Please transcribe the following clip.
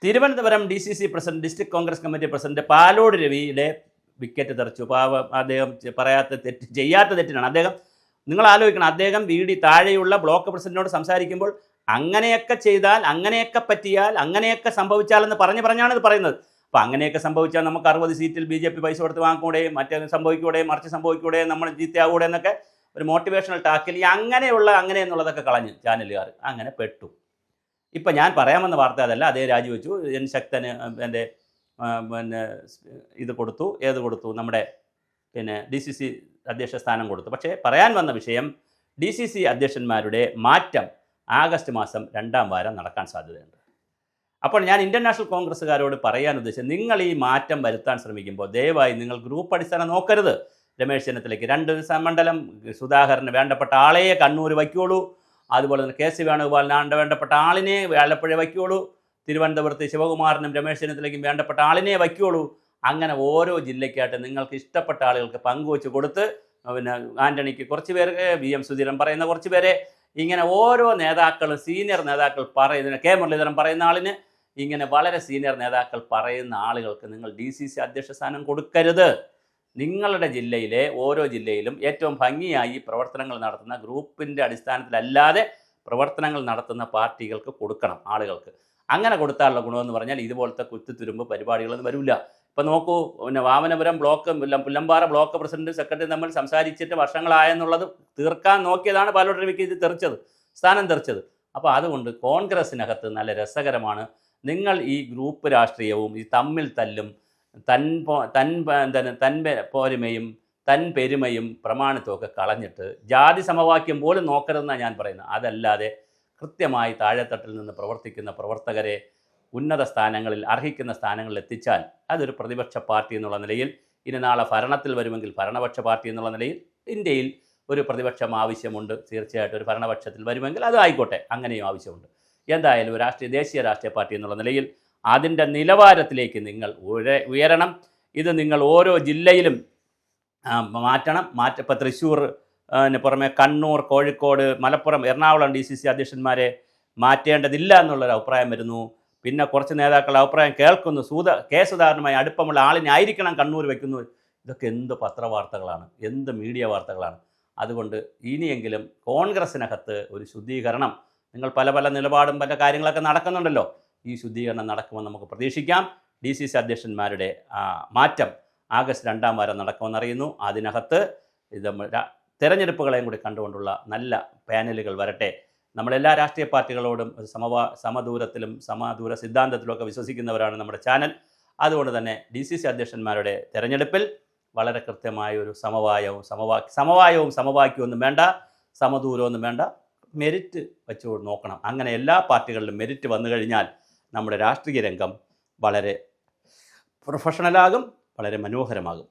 Thiruvananthapuram DCC president, district Congress committee president Palode രവിയുടെ wicket തെറിച്ചു. പാവം അദ്ദേഹം ചെയ്യാത്ത തെറ്റിനാണ്. നിങ്ങൾ ആലോചിക്കണം, അദ്ദേഹം താഴെയുള്ള ബ്ലോക്ക് പ്രസിഡന്റിനോട് സംസാരിക്കുമ്പോൾ അങ്ങനെയൊക്കെ ചെയ്താൽ, അങ്ങനെയൊക്കെ പറ്റിയാൽ, അങ്ങനെയൊക്കെ സംഭവിച്ചാലെന്ന് പറഞ്ഞാണ് ഇത് പറയുന്നത്. അപ്പോൾ അങ്ങനെയൊക്കെ സംഭവിച്ചാൽ നമുക്ക് 60 സീറ്റിൽ BJP പൈസ കൊടുത്ത് വാങ്ങിക്കൂടെയും, മറ്റേ സംഭവിക്കൂടെയും, മറിച്ച് സംഭവിക്കൂടെയും, നമ്മൾ ജീത്തയാകൂടെ എന്നൊക്കെ ഒരു മോട്ടിവേഷണൽ ടാക്കിൽ ഈ അങ്ങനെ എന്നുള്ളതൊക്കെ കളഞ്ഞ് ചാനലുകാർ അങ്ങനെ പെട്ടു. ഇപ്പം ഞാൻ പറയാമെന്ന വാർത്ത അതല്ല, അതേ രാജിവെച്ചു. ശക്തന് ഇത് കൊടുത്തു, നമ്മുടെ DCC അധ്യക്ഷ സ്ഥാനം കൊടുത്തു. പക്ഷേ പറയാൻ വന്ന വിഷയം, DCC അധ്യക്ഷന്മാരുടെ മാറ്റം ആഗസ്റ്റ് മാസം 2ാം വാരം നടക്കാൻ സാധ്യതയുണ്ട്. അപ്പോൾ ഞാൻ ഇന്ത്യൻ നാഷണൽ കോൺഗ്രസ്സുകാരോട് പറയാൻ ഉദ്ദേശിച്ചത്, നിങ്ങൾ ഈ മാറ്റം വരുത്താൻ ശ്രമിക്കുമ്പോൾ ദയവായി നിങ്ങൾ ഗ്രൂപ്പ് അടിസ്ഥാനം നോക്കരുത്. രമേശ് ചെന്നിത്തലയ്ക്ക് 2 മണ്ഡലം, സുധാകരന് വേണ്ടപ്പെട്ട ആളെ കണ്ണൂർ വയ്ക്കുള്ളൂ, അതുപോലെ തന്നെ KC വേണുഗോപാലിന് വേണ്ടപ്പെട്ട ആളിനെ ആലപ്പുഴ വയ്ക്കുള്ളൂ, തിരുവനന്തപുരത്ത് ശിവകുമാറിനും രമേശ് ചെന്നിത്തലയ്ക്കും വേണ്ടപ്പെട്ട ആളിനെ വയ്ക്കുള്ളൂ. അങ്ങനെ ഓരോ ജില്ലയ്ക്കായിട്ട് നിങ്ങൾക്ക് ഇഷ്ടപ്പെട്ട ആളുകൾക്ക് പങ്കുവച്ച് കൊടുത്ത്, ആൻ്റണിക്ക് കുറച്ച് പേർക്ക്, VM സുധീരൻ പറയുന്ന കുറച്ച് പേരെ, ഇങ്ങനെ ഓരോ നേതാക്കളും സീനിയർ നേതാക്കൾ പറയുന്ന, K മുരളീധരൻ പറയുന്ന ആളിന്, ഇങ്ങനെ വളരെ സീനിയർ നേതാക്കൾ പറയുന്ന ആളുകൾക്ക് നിങ്ങൾ DCC അധ്യക്ഷ സ്ഥാനം കൊടുക്കരുത്. നിങ്ങളുടെ ജില്ലയിലെ ഓരോ ജില്ലയിലും ഏറ്റവും ഭംഗിയായി പ്രവർത്തനങ്ങൾ നടത്തുന്ന, ഗ്രൂപ്പിൻ്റെ അടിസ്ഥാനത്തിലല്ലാതെ പ്രവർത്തനങ്ങൾ നടത്തുന്ന പാർട്ടികൾക്ക് കൊടുക്കണം, ആളുകൾക്ക്. അങ്ങനെ കൊടുത്താലുള്ള ഗുണമെന്ന് പറഞ്ഞാൽ ഇതുപോലത്തെ കുത്തിത്തുരുമ്പ് പരിപാടികളൊന്നും വരില്ല. ഇപ്പം നോക്കൂ, Vamanapuram block, Pullampara block president secretary തമ്മിൽ സംസാരിച്ചിട്ട് വർഷങ്ങളായെന്നുള്ളത് തീർക്കാൻ നോക്കിയതാണ് പാലോട് രവിക്ക് ഇത് സ്ഥാനം തെറിച്ചത്. അപ്പോൾ അതുകൊണ്ട് കോൺഗ്രസ്സിനകത്ത് നല്ല രസകരമാണ്. നിങ്ങൾ ഈ ഗ്രൂപ്പ് രാഷ്ട്രീയവും ഈ തമ്മിൽ തല്ലും, തൻ പോരുമയും തൻ പെരുമയും പ്രമാണിത്വമൊക്കെ കളഞ്ഞിട്ട് ജാതി സമവാക്യം പോലും നോക്കരുതെന്നാണ് ഞാൻ പറയുന്നത്. അതല്ലാതെ കൃത്യമായി താഴെത്തട്ടിൽ നിന്ന് പ്രവർത്തിക്കുന്ന പ്രവർത്തകരെ ഉന്നത സ്ഥാനങ്ങളിൽ, അർഹിക്കുന്ന സ്ഥാനങ്ങളിൽ എത്തിച്ചാൽ അതൊരു പ്രതിപക്ഷ പാർട്ടി എന്നുള്ള നിലയിൽ, ഇനി നാളെ ഭരണത്തിൽ വരുമെങ്കിൽ ഭരണപക്ഷ പാർട്ടി എന്നുള്ള നിലയിൽ ഇന്ത്യയിൽ ഒരു പ്രതിപക്ഷം ആവശ്യമുണ്ട്. തീർച്ചയായിട്ടും ഒരു ഭരണപക്ഷത്തിൽ വരുമെങ്കിൽ അത് ആയിക്കോട്ടെ, അങ്ങനെയും ആവശ്യമുണ്ട്. എന്തായാലും ദേശീയ രാഷ്ട്രീയ പാർട്ടി എന്നുള്ള നിലയിൽ അതിൻ്റെ നിലവാരത്തിലേക്ക് നിങ്ങൾ ഉയരണം. ഇത് നിങ്ങൾ ഓരോ ജില്ലയിലും മാറ്റണം. ഇപ്പോൾ തൃശ്ശൂർ പുറമെ കണ്ണൂർ, കോഴിക്കോട്, മലപ്പുറം, എറണാകുളം DCC അധ്യക്ഷന്മാരെ മാറ്റേണ്ടതില്ല എന്നുള്ളൊരു അഭിപ്രായം വരുന്നു. പിന്നെ കുറച്ച് നേതാക്കളുടെ അഭിപ്രായം കേൾക്കുന്നു. K സുധാകരനുമായി അടുപ്പമുള്ള ആളിനെ ആയിരിക്കണം കണ്ണൂർ വയ്ക്കുന്നു. ഇതൊക്കെ എന്ത് പത്രവാർത്തകളാണ്, എന്ത് മീഡിയ വാർത്തകളാണ്. അതുകൊണ്ട് ഇനിയെങ്കിലും കോൺഗ്രസ്സിനകത്ത് ഒരു ശുദ്ധീകരണം, നിങ്ങൾ പല നിലപാടും പല കാര്യങ്ങളൊക്കെ നടക്കുന്നുണ്ടല്ലോ, ഈ ശുദ്ധീകരണം നടക്കുമെന്ന് നമുക്ക് പ്രതീക്ഷിക്കാം. DCC അധ്യക്ഷന്മാരുടെ മാറ്റം ആഗസ്റ്റ് 2ാം വാരം നടക്കുമെന്നറിയുന്നു. അതിനകത്ത് തെരഞ്ഞെടുപ്പുകളെയും കൂടി കണ്ടുകൊണ്ടുള്ള നല്ല പാനലുകൾ വരട്ടെ. നമ്മളെല്ലാ രാഷ്ട്രീയ പാർട്ടികളോടും സമദൂരത്തിലും സമദൂര സിദ്ധാന്തത്തിലുമൊക്കെ വിശ്വസിക്കുന്നവരാണ് നമ്മുടെ ചാനൽ. അതുകൊണ്ട് തന്നെ DCC അധ്യക്ഷന്മാരുടെ തെരഞ്ഞെടുപ്പിൽ വളരെ കൃത്യമായ ഒരു സമവായവും സമവാക്യമൊന്നും വേണ്ട, സമദൂരമൊന്നും വേണ്ട, മെരിറ്റ് വെച്ച് നോക്കണം. അങ്ങനെ എല്ലാ പാർട്ടികളിലും മെരിറ്റ് വന്നു കഴിഞ്ഞാൽ നമ്മുടെ രാഷ്ട്രീയ രംഗം വളരെ പ്രൊഫഷണലാകും, വളരെ മനോഹരമാകും.